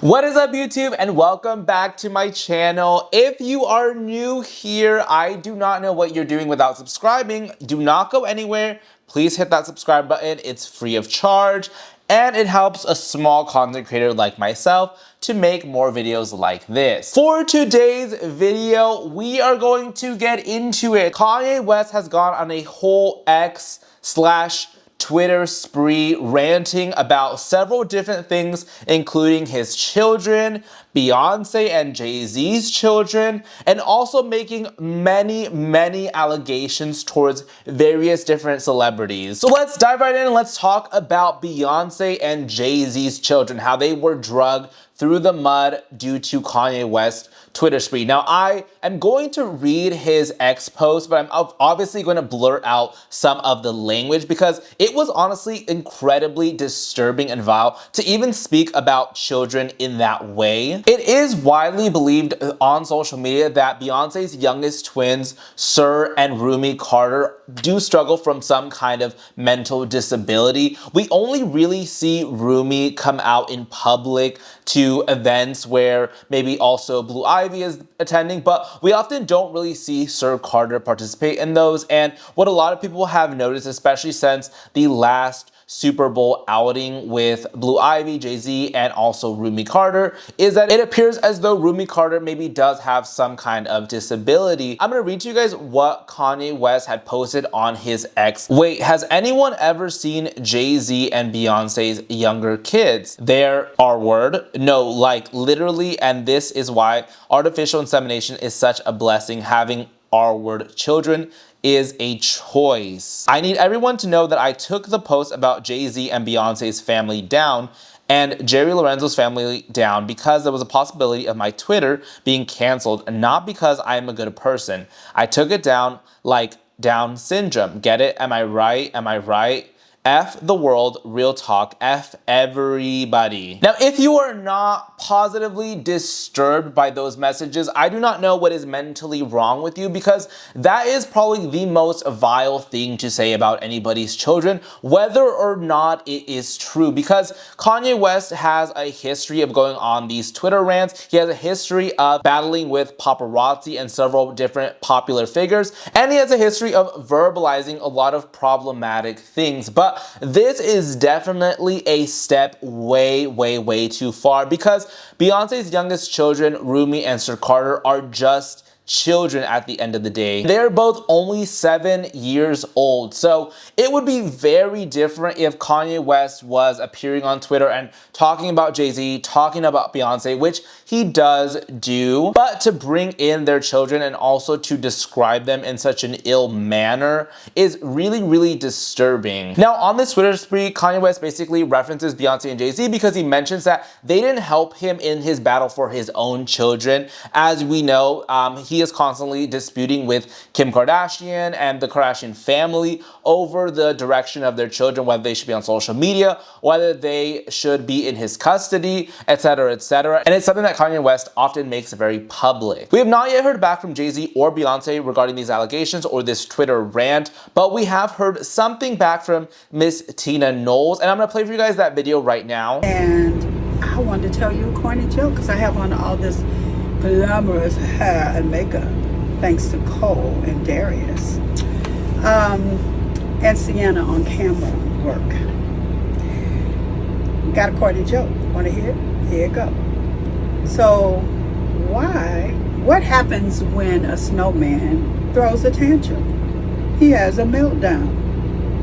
What is up, YouTube, and welcome back to my channel. If you are new here, I do not know what you're doing without subscribing. Do not go anywhere. Please hit that subscribe button. It's free of charge, and it helps a small content creator like myself to make more videos like this. For today's video, we are going to get into it. Kanye West has gone on a whole X/Twitter spree ranting about several different things, including his children, Beyoncé and Jay-Z's children, and also making many allegations towards various different celebrities. So let's dive right in and let's talk about Beyoncé and Jay-Z's children, how they were drugged through the mud due to Kanye West's Twitter spree. Now, I am going to read his X post, but I'm obviously going to blur out some of the language because it was honestly incredibly disturbing and vile to even speak about children in that way. It is widely believed on social media that Beyonce's youngest twins, Sir and Rumi Carter, do struggle from some kind of mental disability. We only really see Rumi come out in public to events where maybe also Blue Ivy is attending, but we often don't really see Sir Carter participate in those. And what a lot of people have noticed, especially since the last Super Bowl outing with Blue Ivy, Jay-Z, and also Rumi Carter, is that it appears as though Rumi Carter maybe does have some kind of disability. I'm gonna read to you guys what Kanye West had posted on his X. Wait, has anyone ever seen Jay-Z and Beyonce's younger kids? Their R-word? No, like literally, and this is why artificial insemination is such a blessing. Having R-word children is a choice. I need everyone to know that I took the post about Jay-Z and Beyonce's family down and Jerry Lorenzo's family down because there was a possibility of my Twitter being canceled, not because I am a good person. I took it down like Down syndrome. Get it? Am I right? Am I right? F the world, real talk, F everybody. Now, if you are not positively disturbed by those messages, I do not know what is mentally wrong with you, because that is probably the most vile thing to say about anybody's children, whether or not it is true, because Kanye West has a history of going on these Twitter rants. He has a history of battling with paparazzi and several different popular figures, and he has a history of verbalizing a lot of problematic things. But this is definitely a step way too far, because Beyonce's youngest children, Rumi and Sir Carter, are just children at the end of the day. They're both only 7 years old. So it would be very different if Kanye West was appearing on Twitter and talking about Jay-Z, talking about Beyonce, which he does do, but to bring in their children and also to describe them in such an ill manner is really disturbing. Now, on this Twitter spree, Kanye West basically references Beyonce and Jay-Z because he mentions that they didn't help him in his battle for his own children. As we know, he is constantly disputing with Kim Kardashian and the Kardashian family over the direction of their children, whether they should be on social media, whether they should be in his custody, etc. And it's something that Kanye West often makes very public. We have not yet heard back from Jay-Z or Beyonce regarding these allegations or this Twitter rant, but we have heard something back from Miss Tina Knowles, and I'm gonna play for you guys that video right now. And I wanted to tell you a corny joke because I have on all this glamorous hair and makeup thanks to Cole and Darius and Sienna on camera work. Got a corny joke. Want to hear it? Here it go. So what happens when a snowman throws a tantrum? He has a meltdown.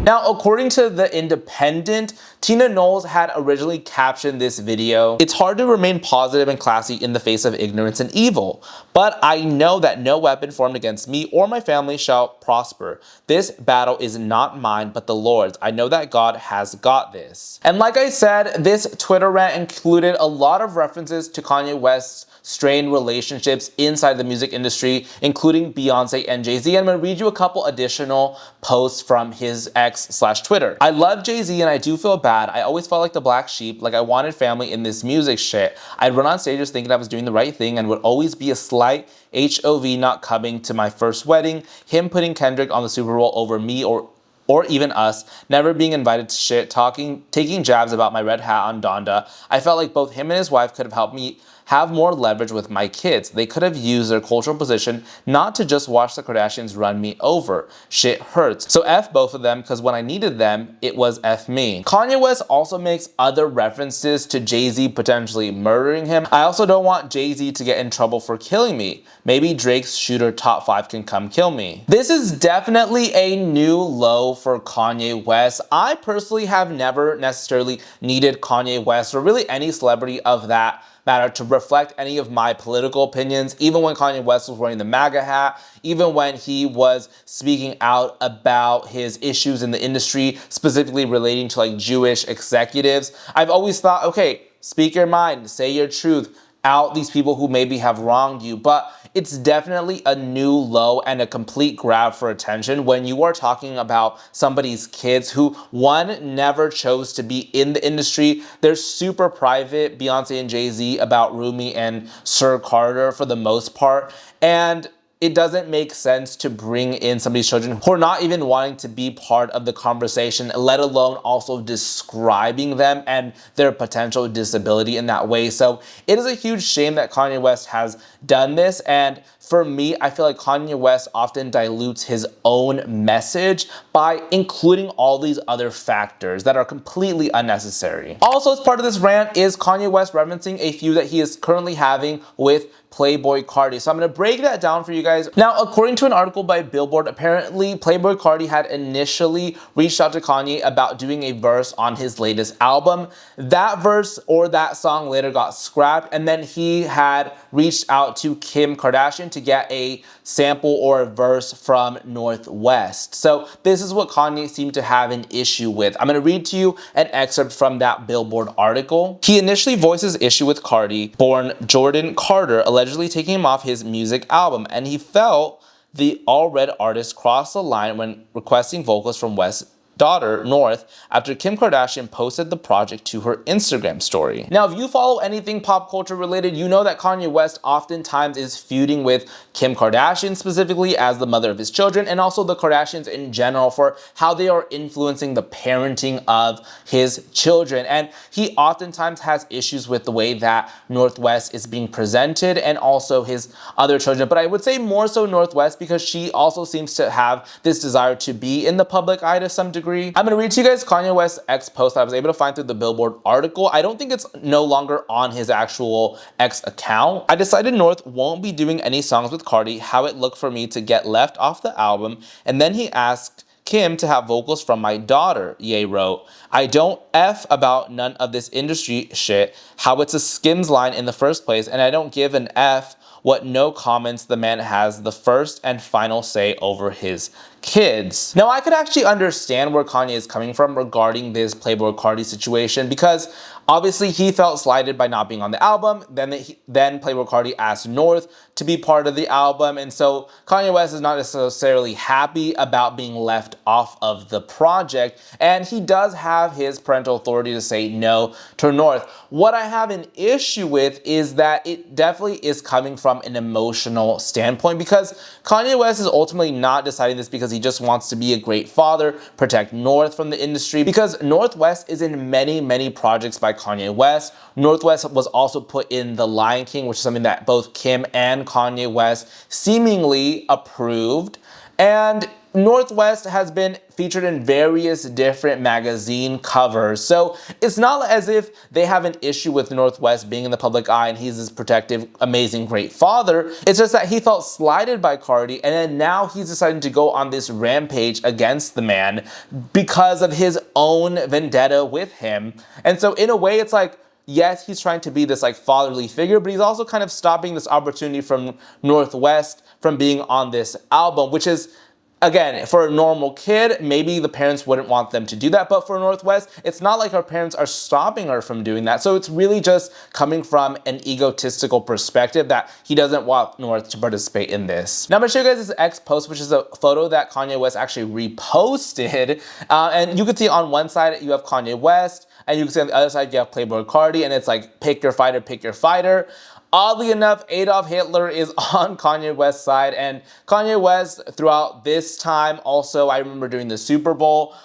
Now, according to The Independent, Tina Knowles had originally captioned this video, "It's hard to remain positive and classy in the face of ignorance and evil, but I know that no weapon formed against me or my family shall prosper. This battle is not mine, but the Lord's. I know that God has got this." And like I said, this Twitter rant included a lot of references to Kanye West's strained relationships inside the music industry, including Beyonce and Jay-Z. I'm gonna read you a couple additional posts from his X/Twitter. "I love Jay-Z and I do feel bad. I always felt like the black sheep, like I wanted family in this music shit. I'd run on stages thinking I was doing the right thing and would always be a slight HOV not coming to my first wedding, him putting Kendrick on the Super Bowl over me or or even us, never being invited to shit, taking jabs about my red hat on Donda. I felt like both him and his wife could have helped me have more leverage with my kids. They could have used their cultural position not to just watch the Kardashians run me over. Shit hurts. So F both of them, because when I needed them, it was F me. Kanye West also makes other references to Jay-Z potentially murdering him. I also don't want Jay-Z to get in trouble for killing me. Maybe Drake's shooter top 5 can come kill me. This is definitely a new low for Kanye West. I personally have never necessarily needed Kanye West or really any celebrity of that matter to reflect any of my political opinions, even when Kanye West was wearing the MAGA hat, even when he was speaking out about his issues in the industry, specifically relating to like Jewish executives. I've always thought, okay, speak your mind, say your truth, out these people who maybe have wronged you, but it's definitely a new low and a complete grab for attention when you are talking about somebody's kids who, one, never chose to be in the industry. They're super private, Beyoncé and Jay-Z, about Rumi and Sir Carter for the most part, and it doesn't make sense to bring in somebody's children who are not even wanting to be part of the conversation, let alone also describing them and their potential disability in that way. So it is a huge shame that Kanye West has done this. And for me, I feel like Kanye West often dilutes his own message by including all these other factors that are completely unnecessary. Also, as part of this rant is Kanye West referencing a feud that he is currently having with Playboi Carti. So I'm going to break that down for you guys. Now, according to an article by Billboard, apparently Playboi Carti had initially reached out to Kanye about doing a verse on his latest album. That verse or that song later got scrapped, and then he had reached out to Kim Kardashian to get a sample or a verse from North West. So this is what Kanye seemed to have an issue with. I'm going to read to you an excerpt from that Billboard article. He initially voices issue with Carti, born Jordan Carter, allegedly taking him off his music album, and he felt the all-red artist crossed the line when requesting vocals from West's daughter, North, after Kim Kardashian posted the project to her Instagram story. Now, if you follow anything pop culture related, you know that Kanye West oftentimes is feuding with Kim Kardashian specifically as the mother of his children, and also the Kardashians in general for how they are influencing the parenting of his children. And he oftentimes has issues with the way that North West is being presented and also his other children. But I would say more so North West because she also seems to have this desire to be in the public eye to some degree. I'm going to read to you guys Kanye West's X post that I was able to find through the Billboard article. I don't think it's no longer on his actual X account. I decided North won't be doing any songs with Carti, how it looked for me to get left off the album, and then he asked Kim to have vocals from my daughter, Ye wrote. I don't F about none of this industry shit, how it's a Skims line in the first place, and I don't give an F what no comments the man has the first and final say over his kids. Now, I could actually understand where Kanye is coming from regarding this Playboi Carti situation because obviously he felt slighted by not being on the album. Then Playboi Carti asked North to be part of the album, and so Kanye West is not necessarily happy about being left off of the project, and he does have his parental authority to say no to North. What I have an issue with is that it definitely is coming from an emotional standpoint because Kanye West is ultimately not deciding this because he just wants to be a great father, protect North from the industry, because North West is in many projects by Kanye West. North West was also put in The Lion King, which is something that both Kim and Kanye West seemingly approved. And North West has been featured in various different magazine covers. So it's not as if they have an issue with North West being in the public eye and he's this protective, amazing, great father. It's just that he felt slighted by Carti, and then now he's deciding to go on this rampage against the man because of his own vendetta with him. And so in a way, it's like, yes, he's trying to be this like fatherly figure, but he's also kind of stopping this opportunity from North West from being on this album, which is, again, for a normal kid, maybe the parents wouldn't want them to do that, but for North West, it's not like her parents are stopping her from doing that. So it's really just coming from an egotistical perspective that he doesn't want North to participate in this. Now I'm gonna show you guys this X post, which is a photo that Kanye West actually reposted. And you can see on one side, you have Kanye West, And you can see on the other side, you have Playboi Carti, and it's like, pick your fighter, pick your fighter. Oddly enough, Adolf Hitler is on Kanye West's side, and Kanye West throughout this time also, I remember during the Super Bowl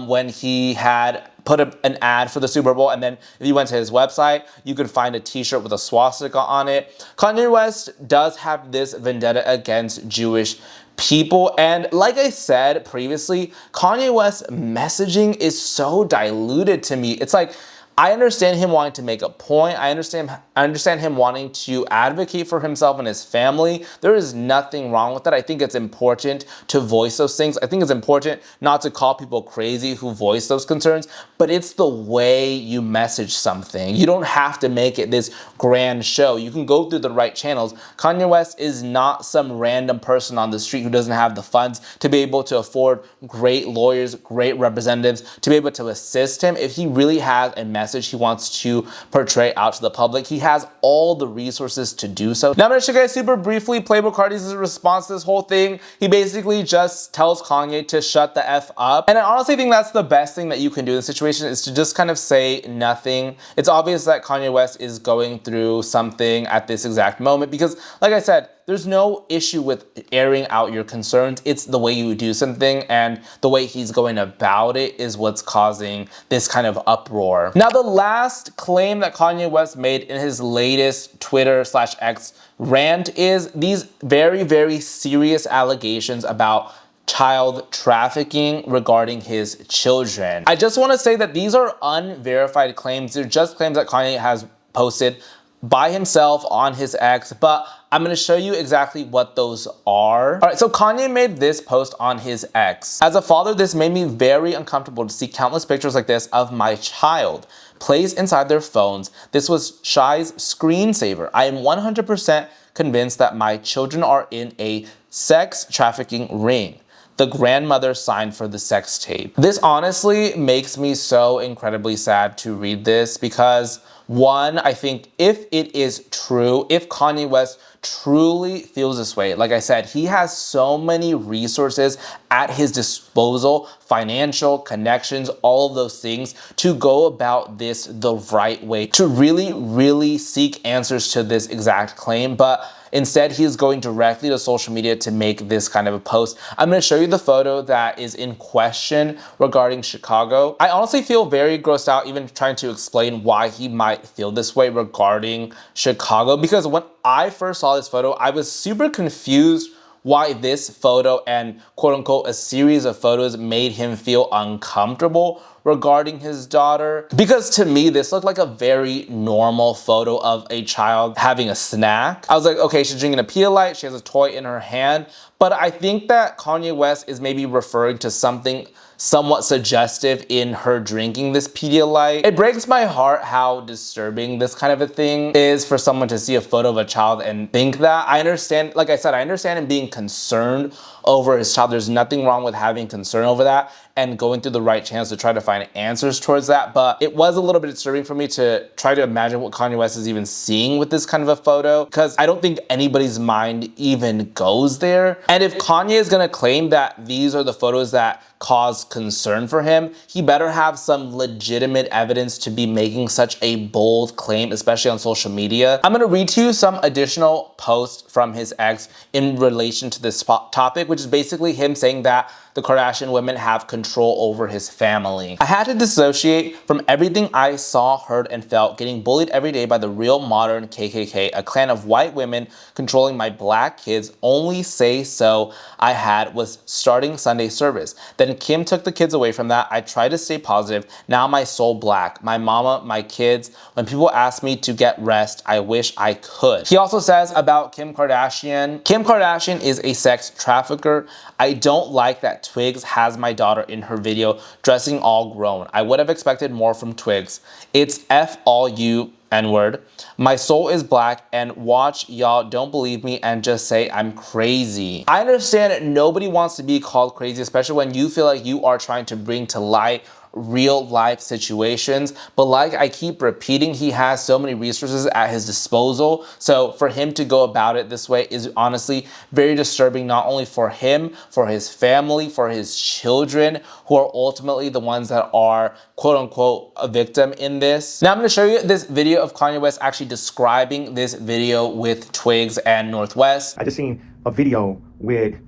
when he had put an ad for the Super Bowl, and then if you went to his website, you could find a t-shirt with a swastika on it. Kanye West does have this vendetta against Jewish people, and like I said previously, Kanye West's messaging is so diluted to me. It's like, I understand him wanting to make a point. I understand him wanting to advocate for himself and his family. There is nothing wrong with that. I think it's important to voice those things. I think it's important not to call people crazy who voice those concerns, but it's the way you message something. You don't have to make it this grand show. You can go through the right channels. Kanye West is not some random person on the street who doesn't have the funds to be able to afford great lawyers, great representatives, to be able to assist him. If he really has a message he wants to portray out to the public, he has all the resources to do so. Now I'm gonna show you guys super briefly Playboi Carti's response to this whole thing. He basically just tells Kanye to shut the F up. And I honestly think that's the best thing that you can do in this situation, is to just kind of say nothing. It's obvious that Kanye West is going through something at this exact moment because, like I said, there's no issue with airing out your concerns. It's the way you do something, and the way he's going about it is what's causing this kind of uproar. Now, the last claim that Kanye West made in his latest Twitter/X rant is these very, very serious allegations about child trafficking regarding his children. I just want to say that these are unverified claims. They're just claims that Kanye has posted by himself on his X, but I'm going to show you exactly what those are. All right, so Kanye made this post on his X. As a father, this made me very uncomfortable to see countless pictures like this of my child placed inside their phones. This was Shy's screensaver. I am 100% convinced that my children are in a sex trafficking ring. The grandmother signed for the sex tape. This honestly makes me so incredibly sad to read this because, one, I think if it is true, if Kanye West truly feels this way, like I said, he has so many resources at his disposal, financial connections, all of those things, to go about this the right way, to really, really seek answers to this exact claim. But instead, he is going directly to social media to make this kind of a post. I'm going to show you the photo that is in question regarding Chicago. I honestly feel very grossed out even trying to explain why he might feel this way regarding Chicago, because when I first saw this photo, I was super confused why this photo and quote unquote a series of photos made him feel uncomfortable regarding his daughter. Because to me, this looked like a very normal photo of a child having a snack. I was like, okay, she's drinking a Pedialyte, she has a toy in her hand. But I think that Kanye West is maybe referring to something somewhat suggestive in her drinking this Pedialyte. It breaks my heart how disturbing this kind of a thing is for someone to see a photo of a child and think that. I understand, like I said, I understand him being concerned over his child. There's nothing wrong with having concern over that and going through the right channels to try to find answers towards that. But it was a little bit disturbing for me to try to imagine what Kanye West is even seeing with this kind of a photo, because I don't think anybody's mind even goes there. And if Kanye is gonna claim that these are the photos that cause concern for him, he better have some legitimate evidence to be making such a bold claim, especially on social media. I'm gonna read to you some additional posts from his ex in relation to this topic, which is basically him saying that the Kardashian women have control over his family. I had to dissociate from everything I saw, heard, and felt, getting bullied every day by the real modern KKK, a clan of white women controlling my black kids. Only say so I had was starting Sunday service. Then Kim took the kids away from that. I tried to stay positive. Now my soul black. My mama, my kids. When people ask me to get rest, I wish I could. He also says about Kim Kardashian. Kim Kardashian is a sex trafficker. I don't like that Twigs has my daughter in her video dressing all grown. I would have expected more from Twigs. It's F all you N-word. My soul is black, and watch y'all don't believe me and just say I'm crazy. I understand nobody wants to be called crazy, especially when you feel like you are trying to bring to light real life situations. But like I keep repeating, he has so many resources at his disposal. So for him to go about it this way is honestly very disturbing, not only for him, for his family, for his children, who are ultimately the ones that are quote unquote a victim in this. Now I'm going to show you this video of Kanye West actually describing this video with Twigs and Northwest. I just seen a video with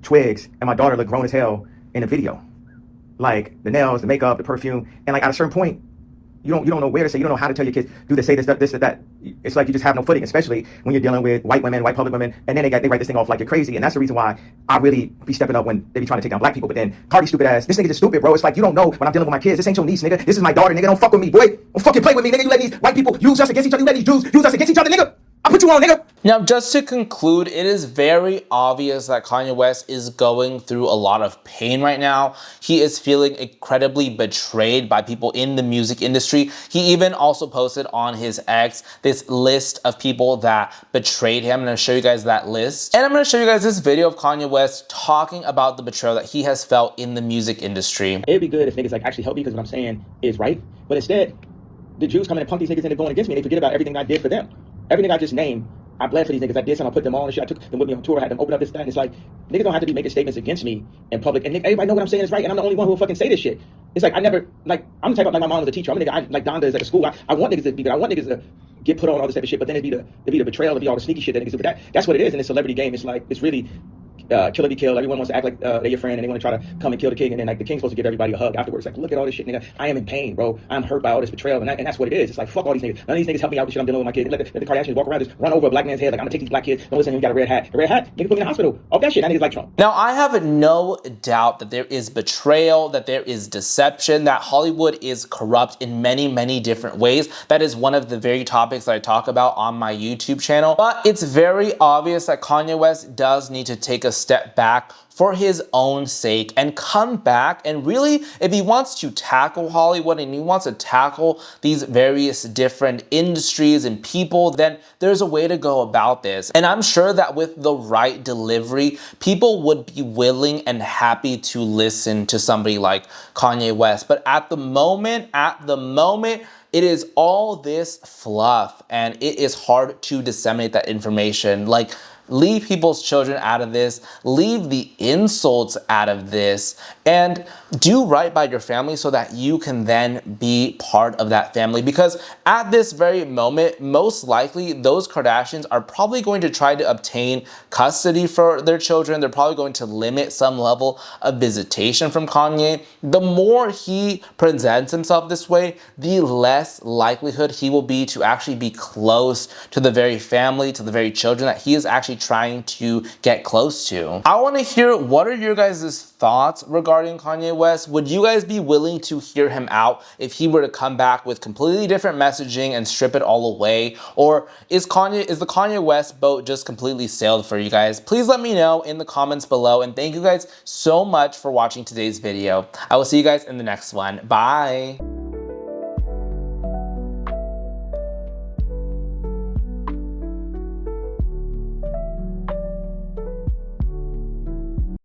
Twigs and my daughter look grown as hell in a video. Like the nails, the makeup, the perfume, and like at a certain point, you don't know where to say, you don't know how to tell your kids, do this, say this, this, that. It's like you just have no footing, especially when you're dealing with white women, white public women, and then they write this thing off like you're crazy. And that's the reason why I really be stepping up when they be trying to take down black people. But then Carti stupid ass, this nigga just stupid, bro. It's like you don't know when I'm dealing with my kids. This ain't your niece, nigga. This is my daughter, nigga. Don't fuck with me, boy. Don't fucking play with me, nigga. You let these white people use us against each other. You let these Jews use us against each other, nigga. I put you on, nigga. Now, just to conclude, it is very obvious that Kanye West is going through a lot of pain right now. He is feeling incredibly betrayed by people in the music industry. He even also posted on his X this list of people that betrayed him. I'm going to show you guys that list. And I'm going to show you guys this video of Kanye West talking about the betrayal that he has felt in the music industry. It'd be good if niggas like actually help me because what I'm saying is right. But instead, the Jews come in and punk these niggas into going against me and they forget about everything I did for them. Everything I just named, I bled for these niggas. I did some, I put them on and shit. I took them with me on tour. I had them open up this, that. And it's like, niggas don't have to be making statements against me in public. And everybody know what I'm saying is right. And I'm the only one who will fucking say this shit. It's like, I never, like, I'm the type of, like, my mom was a teacher. I'm a nigga, like Donda is at a school. I want niggas to be good. I want niggas to get put on all this type of shit. But then it'd be the betrayal, it'd be all the sneaky shit that niggas do. But that's what it is in this celebrity game. It's like, it's really kill or be killed. Everyone wants to act like they're your friend and they want to try to come and kill the king. And then like the king's supposed to give everybody a hug afterwards. Like, look at all this shit, nigga. I am in pain, bro. I'm hurt by all this betrayal. And that's what it is. It's like, fuck all these niggas. None of these niggas help me out with shit I'm dealing with my kids. Let the Kardashians walk around, just run over a black man's head. Like, I'm gonna take these black kids. Don't listen to him, got a red hat. The red hat, nigga put me in the hospital. All that shit. That niggas like Trump. Now, I have no doubt that there is betrayal, that there is deception, that Hollywood is corrupt in many, many different ways. That is one of the very topics that I talk about on my YouTube channel. But it's very obvious that Kanye West does need to take a step back for his own sake and come back and really, if he wants to tackle Hollywood and he wants to tackle these various different industries and people, then there's a way to go about this. And I'm sure that with the right delivery, people would be willing and happy to listen to somebody like Kanye West. But at the moment, it is all this fluff and it is hard to disseminate that information. Like, leave people's children out of this, leave the insults out of this, and do right by your family so that you can then be part of that family. Because at this very moment, most likely those Kardashians are probably going to try to obtain custody for their children. They're probably going to limit some level of visitation from Kanye. The more he presents himself this way, the less likelihood he will be to actually be close to the very family, to the very children that he is actually trying to get close to. I want to hear, what are your guys' thoughts regarding Kanye West? Would you guys be willing to hear him out if he were to come back with completely different messaging and strip it all away? Or is the Kanye West boat just completely sailed for you guys? Please let me know in the comments below, and thank you guys so much for watching today's video. I will see you guys in the next one. Bye.